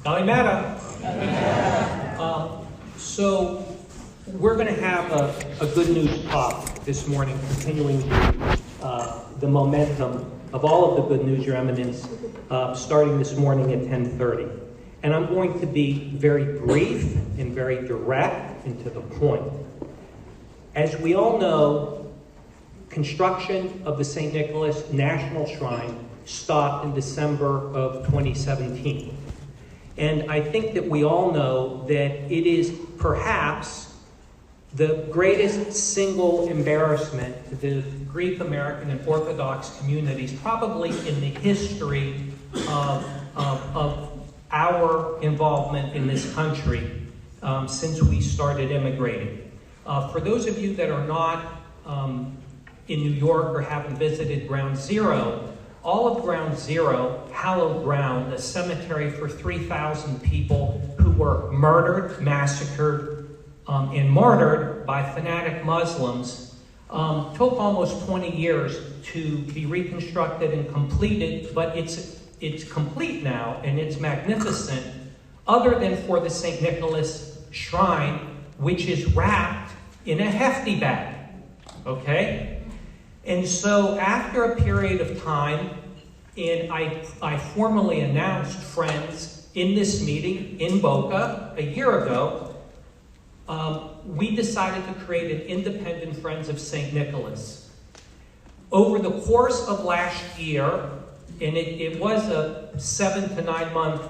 Kalimera. So we're going to have a good news talk this morning, continuing the momentum of all of the good news, Your Eminence, starting this morning at 10:30. And I'm going to be very brief and very direct and to the point. As we all know, construction of the St. Nicholas National Shrine stopped in December of 2017. And I think that we all know that it is perhaps the greatest single embarrassment to the Greek American and Orthodox communities, probably in the history of our involvement in this country since we started immigrating. For those of you that are not in New York or haven't visited Ground Zero, all of Ground Zero, hallowed ground, a cemetery for 3,000 people who were murdered, massacred, and martyred by fanatic Muslims, took almost 20 years to be reconstructed and completed, but it's complete now and it's magnificent, other than for the St. Nicholas Shrine, which is wrapped in a hefty bag, okay? And so after a period of time, and I formally announced, friends, in this meeting in Boca a year ago, we decided to create an independent Friends of St. Nicholas. Over the course of last year, and it was a 7 to 9 month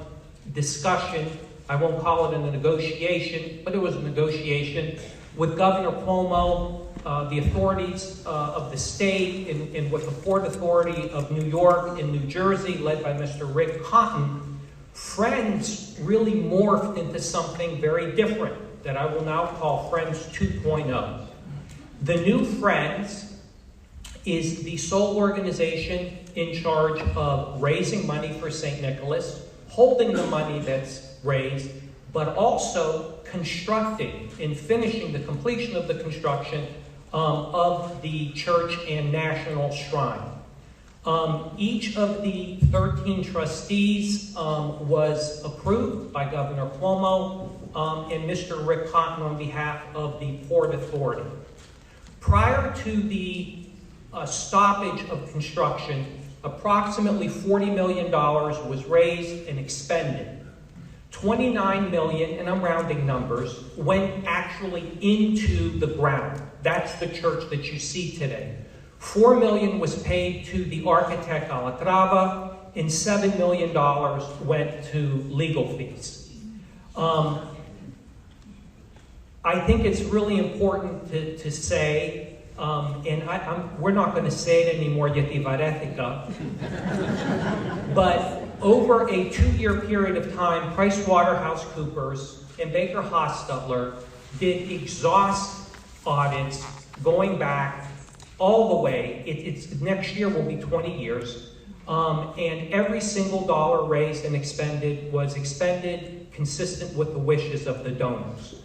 discussion, I won't call it a negotiation, but it was a negotiation with Governor Cuomo, the authorities of the state, and with the Port Authority of New York and New Jersey, led by Mr. Rick Cotton. Friends really morphed into something very different that I will now call Friends 2.0. The new Friends is the sole organization in charge of raising money for St. Nicholas, holding the money that's raised, but also constructing and finishing the completion of the construction of the church and national shrine. Each of the 13 trustees was approved by Governor Cuomo and Mr. Rick Cotton on behalf of the Port Authority. Prior to the stoppage of construction, approximately $40 million was raised and expended. $29 million, and I'm rounding numbers, went actually into the ground. That's the church that you see today. $4 million was paid to the architect Calatrava, and $7 million went to legal fees. I think it's really important to say, and we're not going to say it anymore, Yetivaretica, but over a 2-year period of time, PricewaterhouseCoopers and Baker Hostetler did exhaust audits going back all the way. Next year will be 20 years. And every single dollar raised and expended was expended consistent with the wishes of the donors.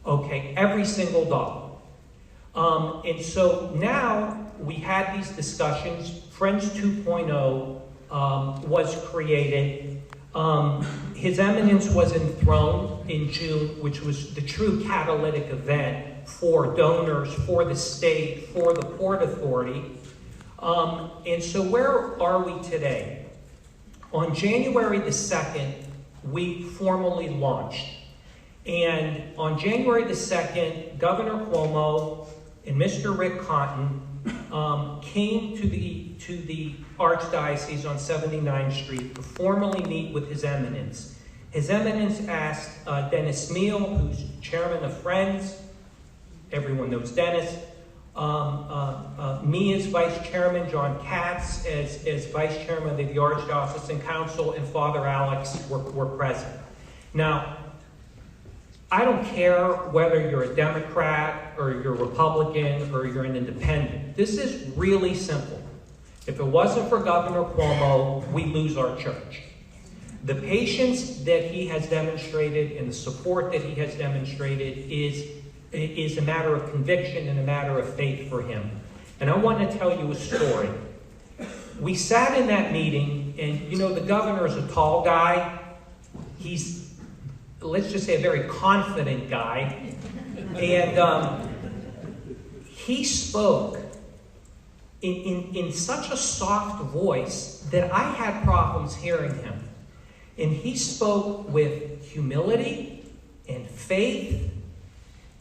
Okay, every single dollar. And so now we had these discussions. Friends 2.0 was created. His Eminence was enthroned in June, which was the true catalytic event for donors, for the state, for the Port Authority. And so where are we today? On January the 2nd, we formally launched. And on January the 2nd, Governor Cuomo and Mr. Rick Cotton came to the Archdiocese on 79th Street to formally meet with His Eminence. His Eminence asked Dennis Meal, who's chairman of Friends, everyone knows Dennis, me as vice chairman, John Katz as vice chairman of the Archdiocesan Council, and Father Alex were present. Now, I don't care whether you're a Democrat or you're a Republican or you're an independent. This is really simple. If it wasn't for Governor Cuomo, we lose our church. The patience that he has demonstrated and the support that he has demonstrated is a matter of conviction and a matter of faith for him. And I want to tell you a story. We sat in that meeting, and you know, the governor is a tall guy. He's let's just say a very confident guy. And he spoke in such a soft voice that I had problems hearing him. And he spoke with humility and faith.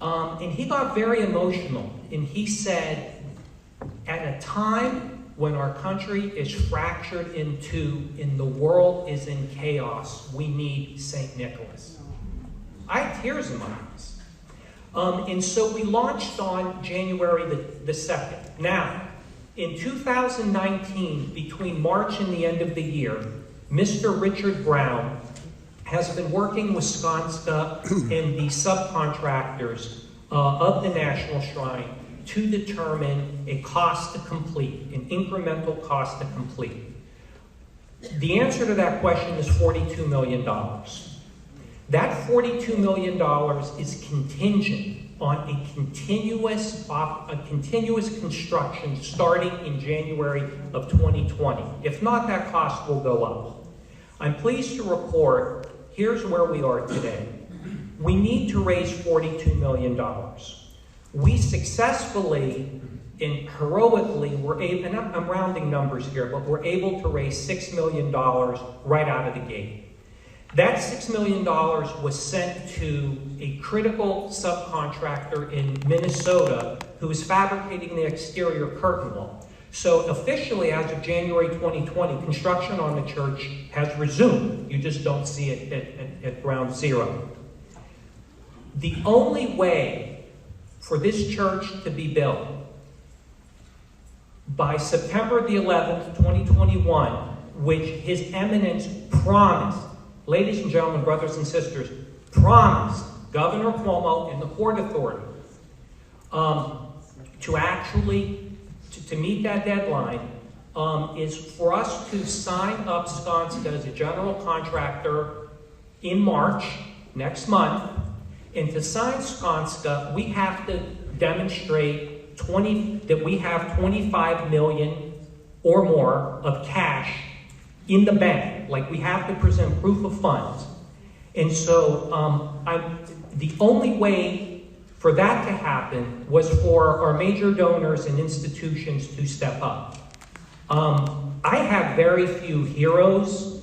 And he got very emotional. And he said, at a time when our country is fractured in two and the world is in chaos, we need St. Nicholas. I had tears in my eyes. And so we launched on January the 2nd. Now, in 2019, between March and the end of the year, Mr. Richard Brown has been working with Skanska and the subcontractors of the National Shrine to determine a cost to complete, an incremental cost to complete. The answer to that question is $42 million. That $42 million is contingent on a continuous construction starting in January of 2020. If not, that cost will go up. I'm pleased to report, here's where we are today. We need to raise $42 million. We successfully and heroically were able, and I'm rounding numbers here, but we're able to raise $6 million right out of the gate. That $6 million was sent to a critical subcontractor in Minnesota who is fabricating the exterior curtain wall. So officially, as of January 2020, construction on the church has resumed. You just don't see it at ground zero. The only way for this church to be built by September the 11th, 2021, which His Eminence promised, ladies and gentlemen, brothers and sisters, promised Governor Cuomo and the Port Authority to actually to meet that deadline is for us to sign up Skanska as a general contractor in March, next month. And to sign Skanska, we have to demonstrate that we have 25 million or more of cash in the bank. Like, we have to present proof of funds. And so the only way for that to happen was for our major donors and institutions to step up. I have very few heroes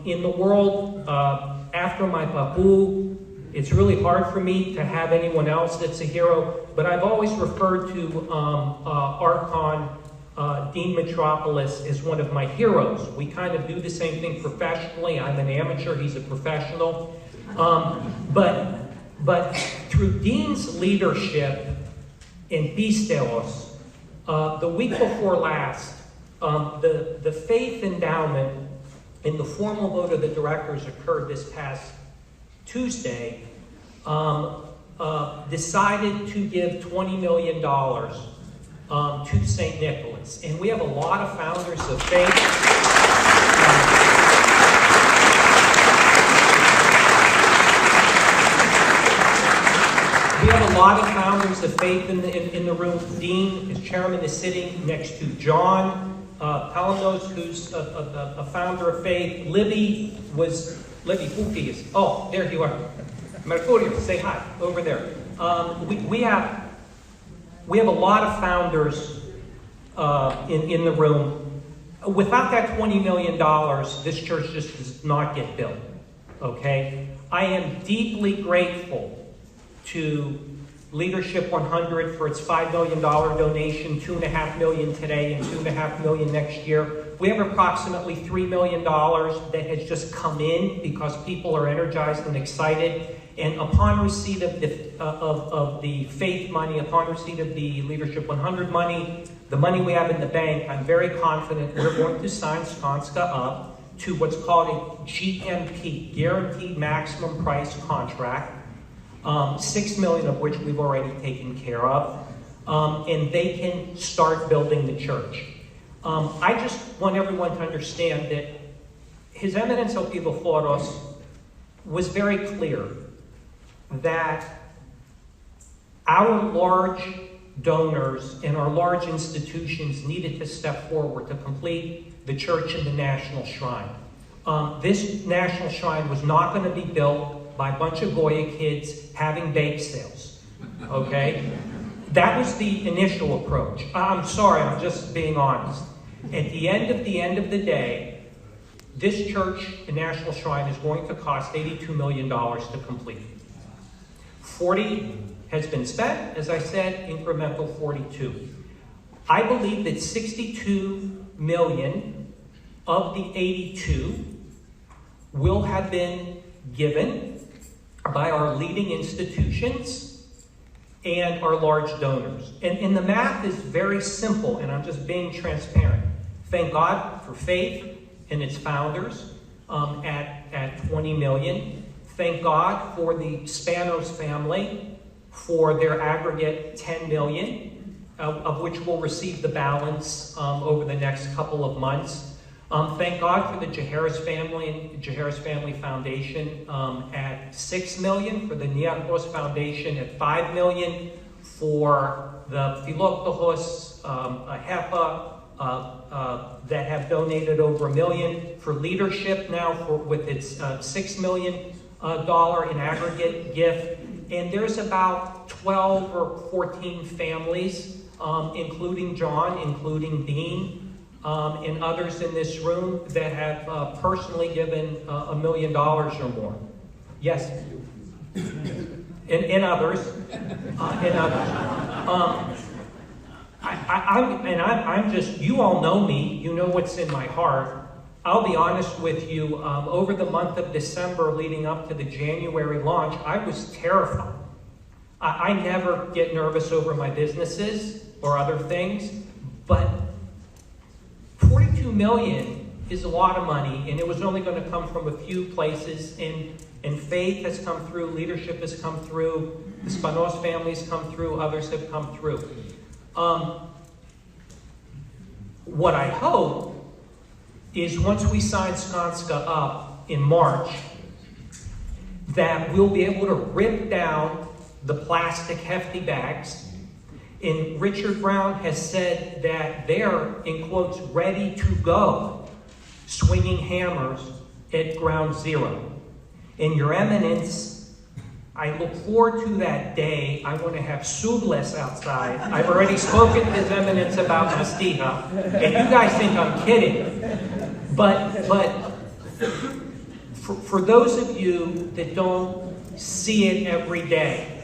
in the world. After my papu, it's really hard for me to have anyone else that's a hero, but I've always referred to Archon Dean Metropolis is one of my heroes. We kind of do the same thing professionally. I'm an amateur, he's a professional. But through Dean's leadership in Psaros, the week before last, the faith endowment and the formal vote of the directors occurred this past Tuesday, decided to give $20 million to St. Nicholas. And we have a lot of founders of faith. We have a lot of founders of faith in the room. Dean, his chairman, is sitting next to John Palanos, who's a founder of faith. Libby, Fuki is, oh, there you are. Mercurio, say hi, over there. We have a lot of founders in the room. Without that $20 million, this church just does not get built, okay? I am deeply grateful to Leadership 100 for its $5 million donation, $2.5 million today and $2.5 million next year. We have approximately $3 million that has just come in because people are energized and excited. And upon receipt of the faith money, upon receipt of the Leadership 100 money, the money we have in the bank, I'm very confident we're going to sign Skanska up to what's called a GMP, Guaranteed Maximum Price Contract, $6 million of which we've already taken care of, and they can start building the church. I just want everyone to understand that His Eminence El Psaros was very clear that our large donors and our large institutions needed to step forward to complete the church and the National Shrine. This National Shrine was not going to be built by a bunch of Goya kids having bake sales, okay? That was the initial approach. I'm sorry, I'm just being honest. At the end of the day, this church, the National Shrine, is going to cost $82 million to complete. 40 has been spent, as I said, incremental 42. I believe that 62 million of the 82 will have been given by our leading institutions and our large donors. And the math is very simple, and I'm just being transparent. Thank God for Faith and its founders at 20 million. Thank God for the Psaros family for their aggregate 10 million, of which we'll receive the balance over the next couple of months. Thank God for the Jaharis Family Foundation at 6 million, for the Niarchos Foundation at 5 million, for the Philoptochos, HEPA, that have donated over $1 million, for leadership now with its $6 million in aggregate gift. And there's about 12 or 14 families, including John, including Dean, and others in this room that have personally given $1 million or more. Yes? And others. I'm just, you all know me, you know what's in my heart. I'll be honest with you, over the month of December leading up to the January launch, I was terrified. I never get nervous over my businesses or other things, but 42 million is a lot of money, and it was only going to come from a few places, and Faith has come through, leadership has come through, the Spanos families come through, others have come through. What I hope is once we sign Skanska up in March, that we'll be able to rip down the plastic hefty bags. And Richard Brown has said that they're, in quotes, ready to go, swinging hammers at ground zero. And Your Eminence, I look forward to that day. I want to have Sublis outside. I've already spoken to His Eminence about Mastiha, and you guys think I'm kidding. But for those of you that don't see it every day,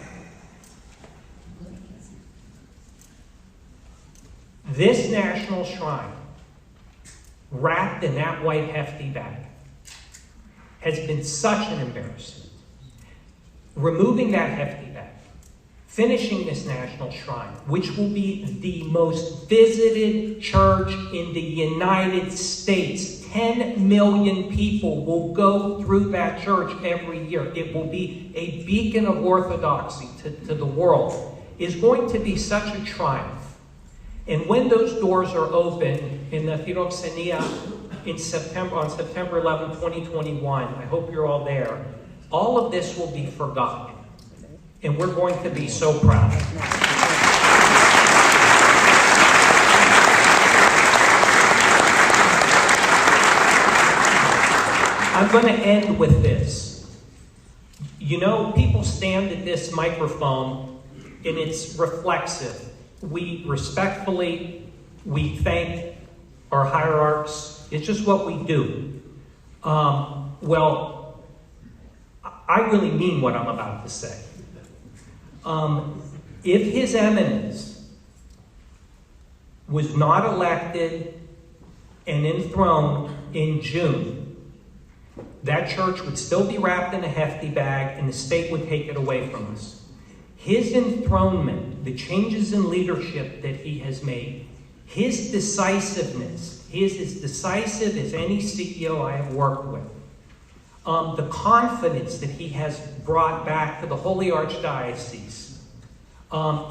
this National Shrine, wrapped in that white hefty bag, has been such an embarrassment. Removing that hefty bag, finishing this National Shrine, which will be the most visited church in the United States. 10 million people will go through that church every year. It will be a beacon of orthodoxy to the world. Is going to be such a triumph. And when those doors are open in the Philoxenia on September 11, 2021, I hope you're all there, all of this will be forgotten. And we're going to be so proud. I'm going to end with this. You know, people stand at this microphone and it's reflexive. We thank our hierarchs. It's just what we do. Well, I really mean what I'm about to say. If His Eminence was not elected and enthroned in June, that church would still be wrapped in a hefty bag and the state would take it away from us. His enthronement, the changes in leadership that he has made, his decisiveness, he is as decisive as any CEO I have worked with. The confidence that he has brought back to the Holy Archdiocese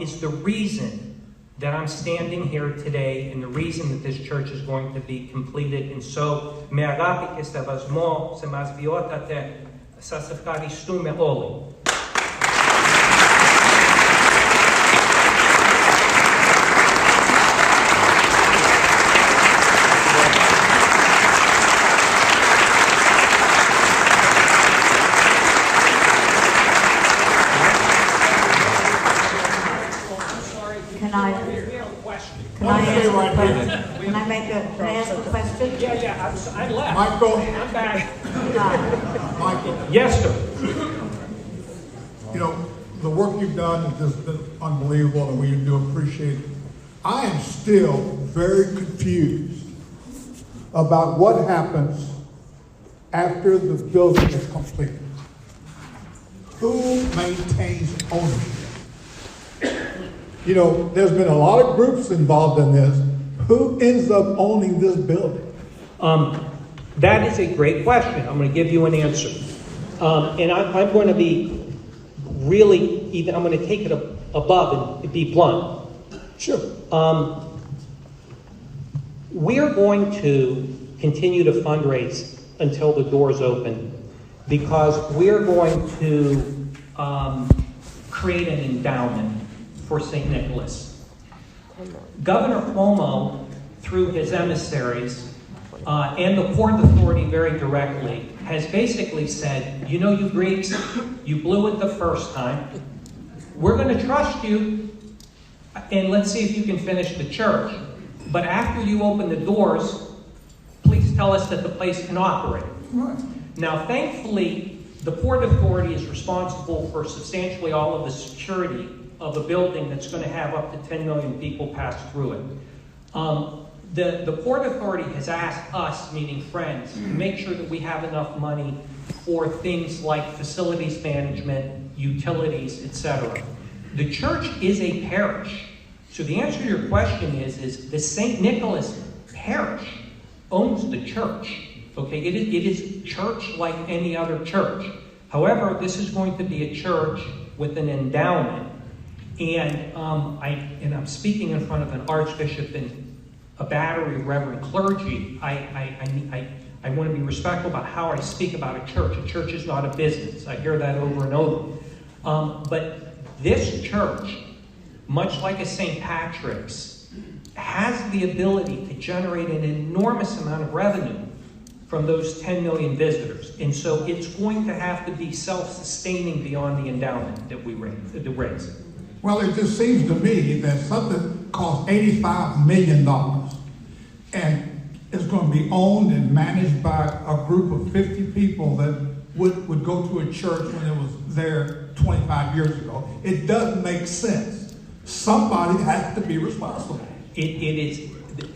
is the reason that I'm standing here today and the reason that this church is going to be completed. And so, me agapi ke stavasmo se mazviotate sasefkaristume oli. ask a question? Yeah, I left. Michael. I'm back. Michael. Yes, sir. You know, the work you've done has just been unbelievable, and we do appreciate it. I am still very confused about what happens after the building is completed. Who maintains ownership? You know, there's been a lot of groups involved in this. Who ends up owning this building? That is a great question. I'm going to give you an answer. And I'm going to be really, I'm going to take it above and be blunt. Sure. We're going to continue to fundraise until the doors open because we're going to create an endowment for St. Nicholas. Governor Cuomo, through his emissaries, and the Port Authority very directly, has basically said, you know, you Greeks, you blew it the first time. We're going to trust you, and let's see if you can finish the church. But after you open the doors, please tell us that the place can operate. Right. Now, thankfully, the Port Authority is responsible for substantially all of the security of a building that's going to have up to 10 million people pass through it. The Port Authority has asked us, meaning Friends, to make sure that we have enough money for things like facilities management, utilities, etc. The church is a parish. So the answer to your question is the St. Nicholas Parish owns the church. Okay, it is church like any other church. However, this is going to be a church with an endowment. And I'm speaking in front of an archbishop and a battery of reverend clergy. I want to be respectful about how I speak about a church. A church is not a business. I hear that over and over. But this church, much like a St. Patrick's, has the ability to generate an enormous amount of revenue from those 10 million visitors. And so it's going to have to be self-sustaining beyond the endowment that we raise. Well, it just seems to me that something costs $85 million and it's going to be owned and managed by a group of 50 people that would go to a church when it was there 25 years ago. It doesn't make sense. Somebody has to be responsible. It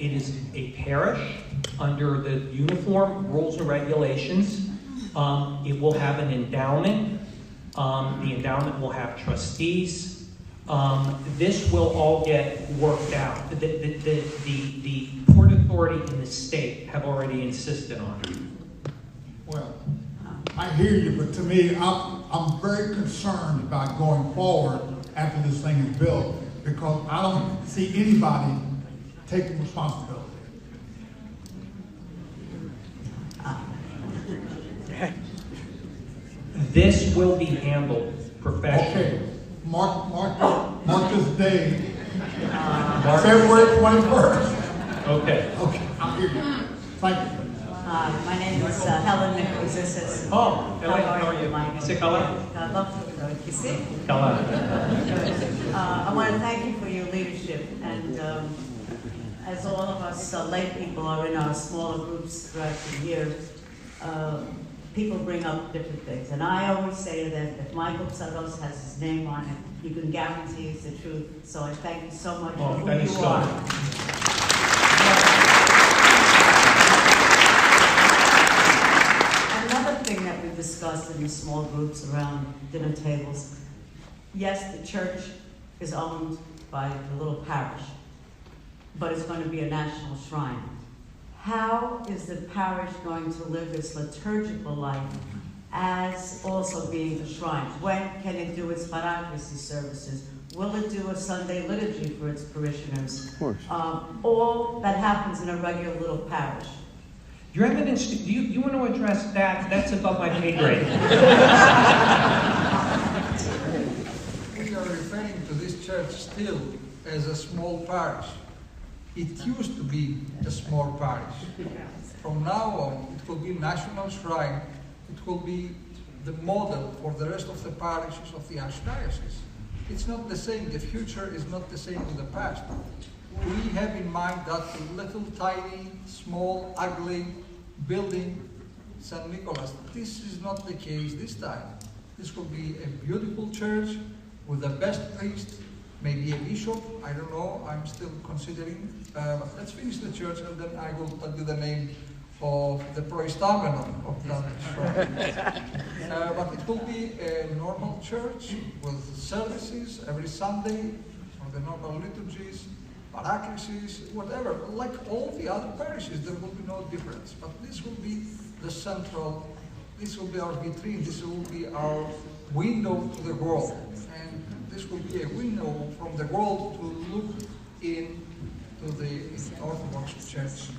is a parish under the uniform rules and regulations. It will have an endowment. The endowment will have trustees. This will all get worked out. The Port Authority and the state have already insisted on it. Well, I hear you, but to me, I'm very concerned about going forward after this thing is built because I don't see anybody taking responsibility. This will be handled professionally. Okay, mark this day, February 21st. Okay. Okay, I'm here. Thank you. My name is Helen Nicholas. Oh, Helen, how are you? C'est Helen? Helen. I want to thank you for your leadership. And as all of us lay people are in our smaller groups throughout the year, people bring up different things. And I always say to them, if Michael Psaros has his name on it, you can guarantee it's the truth. So I thank you so much for who you are. Another thing that we discussed in the small groups around dinner tables, yes, the church is owned by the little parish, but it's going to be a national shrine. How is the parish going to live its liturgical life as also being a shrine? When can it do its paraclesis services? Will it do a Sunday liturgy for its parishioners? Of course. All that happens in a regular little parish. Your Eminence, do you want to address that? That's above my pay grade. We are referring to this church still as a small parish. It used to be a small parish. From now on, it will be national shrine. It will be the model for the rest of the parishes of the Archdiocese. It's not the same. The future is not the same with the past. We have in mind that little, tiny, small, ugly building, St. Nicholas. This is not the case this time. This will be a beautiful church with the best priest, maybe a bishop, I don't know, I'm still considering. Let's finish the church and then I will tell you the name of the proestamenon of that shrine. But it will be a normal church with services every Sunday, or the normal liturgies, paracleses, whatever. Like all the other parishes, there will be no difference. But this will be the central, this will be our vitrine, this will be our window to the world. And this will be a window from the world to look into the Orthodox Church.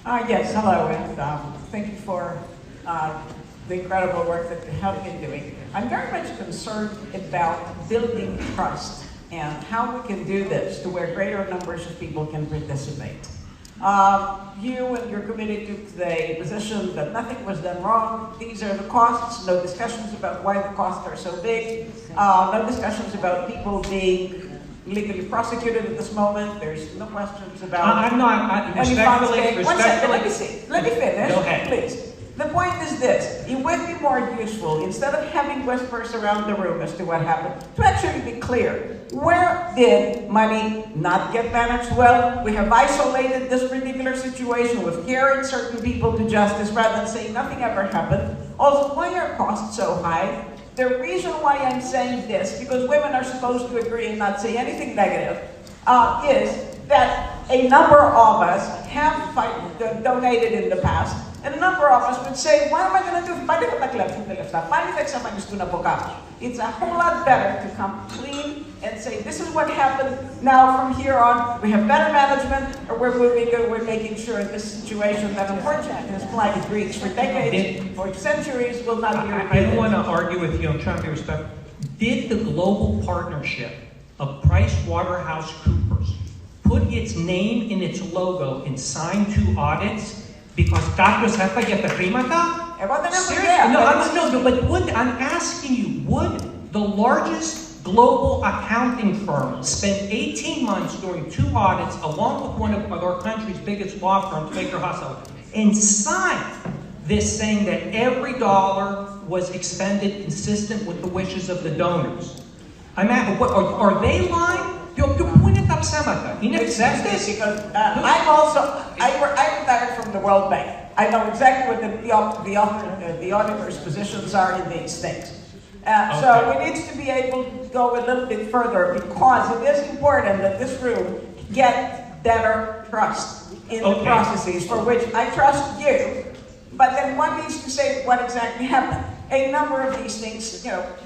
Yes, hello, and thank you for the incredible work that you have been doing. I'm very much concerned about building trust and how we can do this to where greater numbers of people can participate. You and your committee took the position that nothing was done wrong. These are the costs, no discussions about why the costs are so big, no discussions about people being legally prosecuted at this moment. There's no questions about I'm not, respectfully, One second, let me see. Let me finish, Go ahead. please. The point is this: it would be more useful, instead of having whispers around the room as to what happened, to actually be clear. Where did money not get managed well? We have isolated this particular situation. We've carried certain people to justice rather than saying nothing ever happened. Also, why are costs so high? The reason why I'm saying this, because women are supposed to agree and not say anything negative, is that a number of us have donated in the past, and a number of us would say, what am I going to do? It's a whole lot better to come clean and say, this is what happened. Now, from here on, we have better management, or we're moving and we're making sure this situation that unfortunately has plagued Greeks for decades, for centuries, will not be repeated. I don't want to argue with you. I'm trying to be respectful. Did the global partnership of PricewaterhouseCoopers put its name in its logo and sign 2 audits because κάποιος έφαγε τα χρήματα? No, but I'm asking you, would the largest global accounting firm spend 18 months doing 2 audits along with one of our country's biggest law firms, Baker Hustle, and sign this saying that every dollar was expended consistent with the wishes of the donors? Are they lying? Because I retired from the World Bank. I know exactly what the auditor's positions are in these things. So we need to be able to go a little bit further, because it is important that this room get better trust in the processes, for which I trust you. But then one needs to say what exactly happened. A number of these things,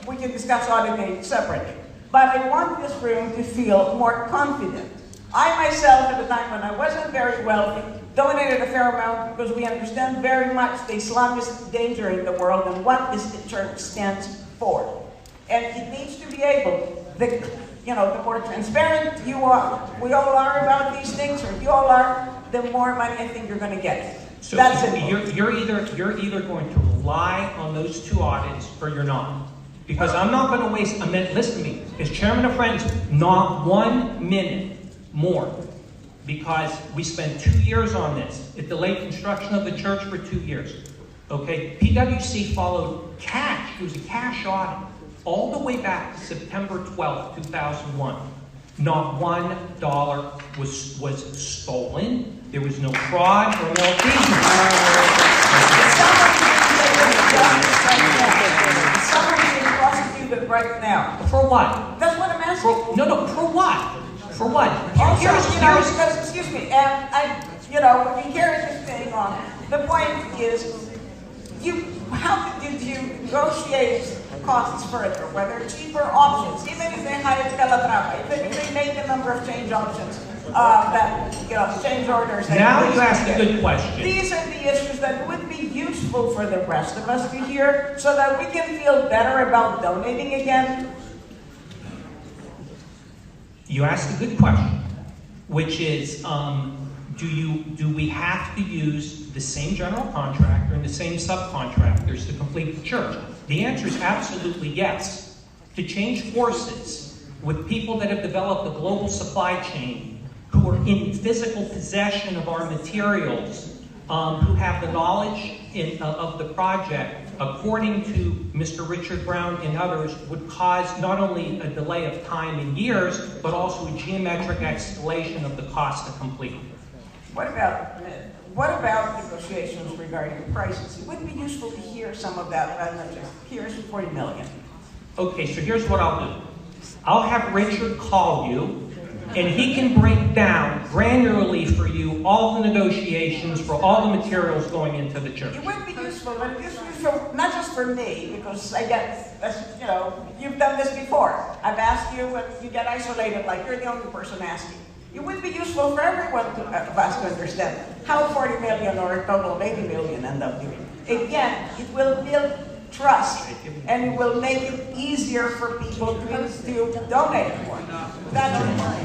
we can discuss auditing separately. But I want this room to feel more confident. I myself, at a time when I wasn't very wealthy, donated a fair amount because we understand very much the Islamist danger in the world and what this church stands for. And it needs to be able, the more transparent we all are about these things, or you all are, the more money I think you're going to get. So that's it. You're either going to rely on those 2 audits or you're not. Because I'm not going to waste a minute. Listen to me. As chairman of Friends, not 1 minute more. Because we spent 2 years on this. It delayed construction of the church for 2 years. Okay? PwC followed cash. It was a cash audit. All the way back to September 12th, 2001. Not $1 was stolen. There was no fraud or malfeasance. Right now. For what? That's what I'm asking. No, for what? For what? Also, because, excuse me, and we carry this thing on. The point is, how did you negotiate costs further? Whether cheaper options, even if they hired Calatrava, even if they made a number of change options, change orders. Now you ask a good question. These are the issues that would be useful for the rest of us to hear, so that we can feel better about donating again. You asked a good question, which is, do we have to use the same general contractor and the same subcontractors to complete the church? The answer is absolutely yes. To change forces with people that have developed a global supply chain, who are in physical possession of our materials, who have the knowledge of the project, according to Mr. Richard Brown and others, would cause not only a delay of time in years, but also a geometric escalation of the cost to complete. What about negotiations regarding prices? It would be useful to hear some of that rather than just, here's 40 million. Okay, so here's what I'll do. I'll have Richard call you, and he can break down granularly for you all the negotiations for all the materials going into the church. It would be useful, but it's useful not just for me, because I get, you know, you've done this before. I've asked you, and you get isolated, like you're the only person asking. It would be useful for everyone of us to understand how 40 million or a total of 80 million end up doing. Again, it will build trust, and it will make it easier for people to donate more. That's enough.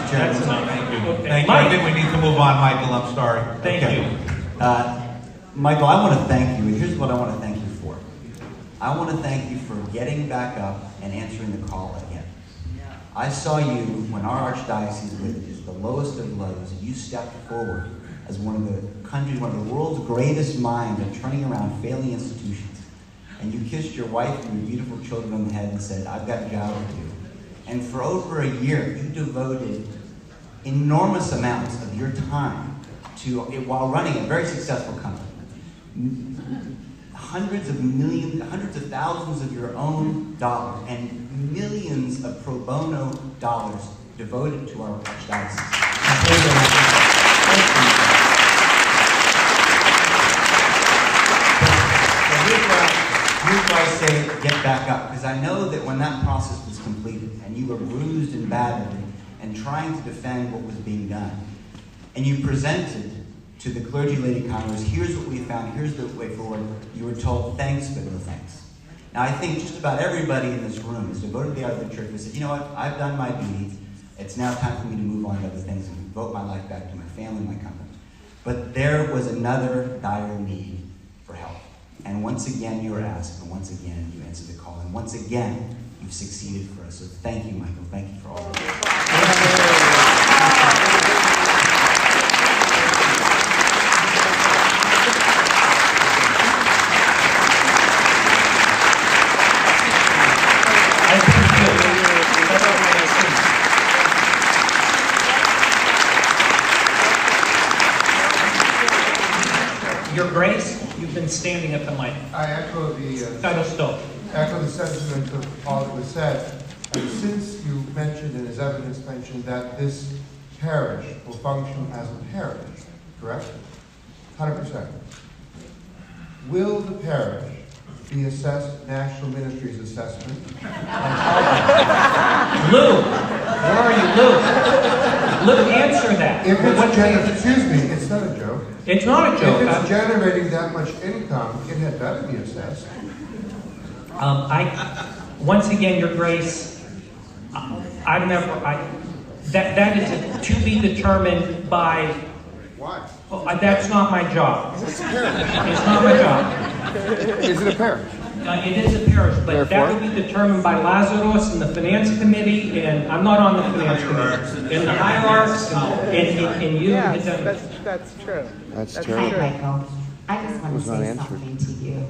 Thank you. Okay. Thank you. I think we need to move on, Michael. I'm sorry. Thank you. Michael, I want to thank you, and here's what I want to thank you for. I want to thank you for getting back up and answering the call again. I saw you when our archdiocese was the lowest of lows. You stepped forward as one of the world's greatest minds at turning around failing institutions. And you kissed your wife and your beautiful children on the head and said, I've got a job to do. And for over a year, you devoted enormous amounts of your time to, while running a very successful company, hundreds of thousands of your own dollars and millions of pro bono dollars devoted to our archdiocese. Here's why I say get back up, because I know that when that process was completed and you were bruised and battered and trying to defend what was being done, and you presented to the clergy lady Congress, here's what we found, here's the way forward, you were told thanks but no thanks. Now I think just about everybody in this room has devoted the hour of the church and said, you know what, I've done my duty, it's now time for me to move on to other things and devote my life back to my family, my company. But there was another dire need for help. And once again you were asked, and once again you answered the call, and once again you've succeeded for us. So thank you, Michael. Thank you for all of this. Your Grace, you've been standing at the mic. I echo the sentiment of all that was said. And since you mentioned, and as evidence mentioned, that this parish will function as a parish, correct? 100%. Will the parish be assessed National Ministries assessment? Lou, where are you, Lou? Lou, answer that. If it's excuse me, it's not a joke. It's not a joke. If it's generating that much income, it had better be assessed. Once again, Your Grace, that is to be determined by. Why? That's not my job. It's not my job. Is it a parish? It is a parish, but that will be determined by Lazarus and the finance committee, and I'm not on the finance committee. And the hierarchs, and you. Yeah, that's true. That's true. Hi, Michael. I just want Was to not say answered. something to you.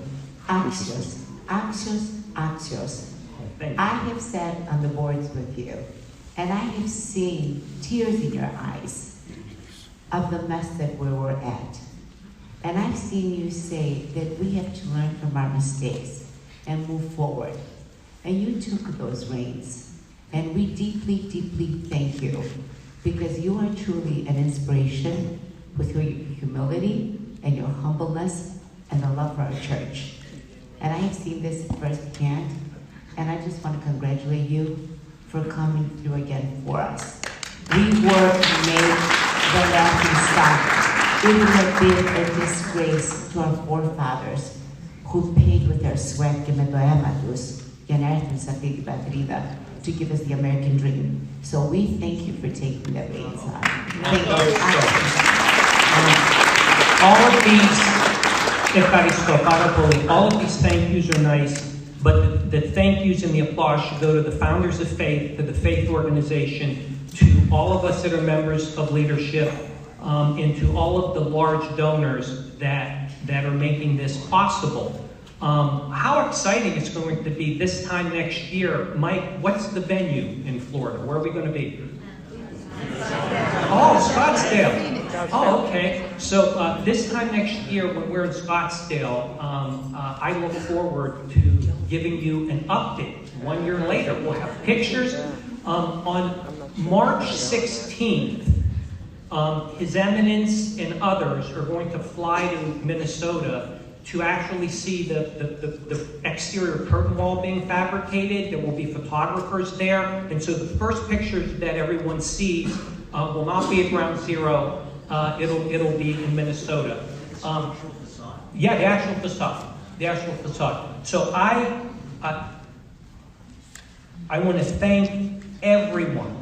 Axios, Axios, Axios. Thank you. I have sat on the boards with you, and I have seen tears in your eyes of the mess that we were at. And I've seen you say that we have to learn from our mistakes and move forward. And you took those reins. And we deeply, deeply thank you, because you are truly an inspiration with your humility and your humbleness and the love for our church. And I have seen this firsthand, and I just want to congratulate you for coming through again for us. We were made the laughing stock. It would have been a disgrace to our forefathers who paid with their sweat que me doematus, y anarthus a pig patrida, to give us the American dream. So we thank you for taking that reins on. Thank you. All of these, all of these thank yous are nice, but the thank yous and the applause should go to the founders of faith, to the faith organization, to all of us that are members of leadership, and to all of the large donors that are making this possible. How exciting it's going to be this time next year. Mike, what's the venue in Florida? Where are we going to be? Oh, Scottsdale. Oh, okay. So this time next year when we're in Scottsdale, I look forward to giving you an update. 1 year later, we'll have pictures. On March 16th, His Eminence and others are going to fly to Minnesota to actually see the exterior curtain wall being fabricated. There will be photographers there. And so the first pictures that everyone sees will not be at Ground Zero. It'll be in Minnesota. Yeah, the actual facade. The actual facade. So I want to thank everyone,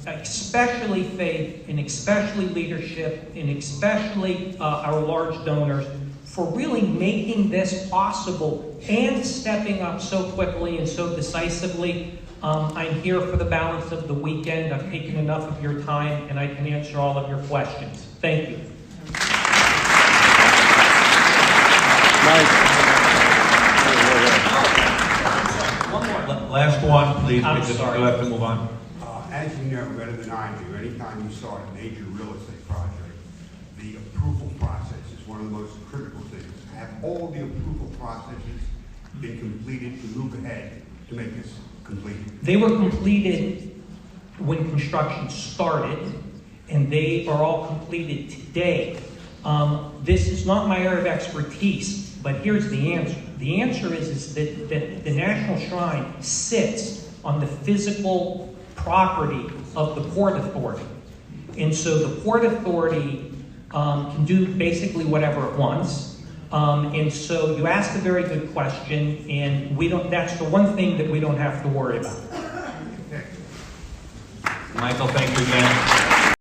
especially faith, and especially leadership, and especially our large donors, for really making this possible and stepping up so quickly and so decisively. I'm here for the balance of the weekend. I've taken enough of your time, and I can answer all of your questions. Thank you. One more. Last one, please, I'm because sorry. we'll have to move on. As you know better than I do, anytime you start a major real estate project, the approval process is one of the most critical things. Have all the approval processes been completed to move ahead to make this complete? They were completed when construction started, and they are all completed today. This is not my area of expertise, but here's the answer. The answer is that the National Shrine sits on the physical property of the Port Authority. And so the Port Authority can do basically whatever it wants. And so you asked a very good question, and that's the one thing that we don't have to worry about. Michael, thank you again.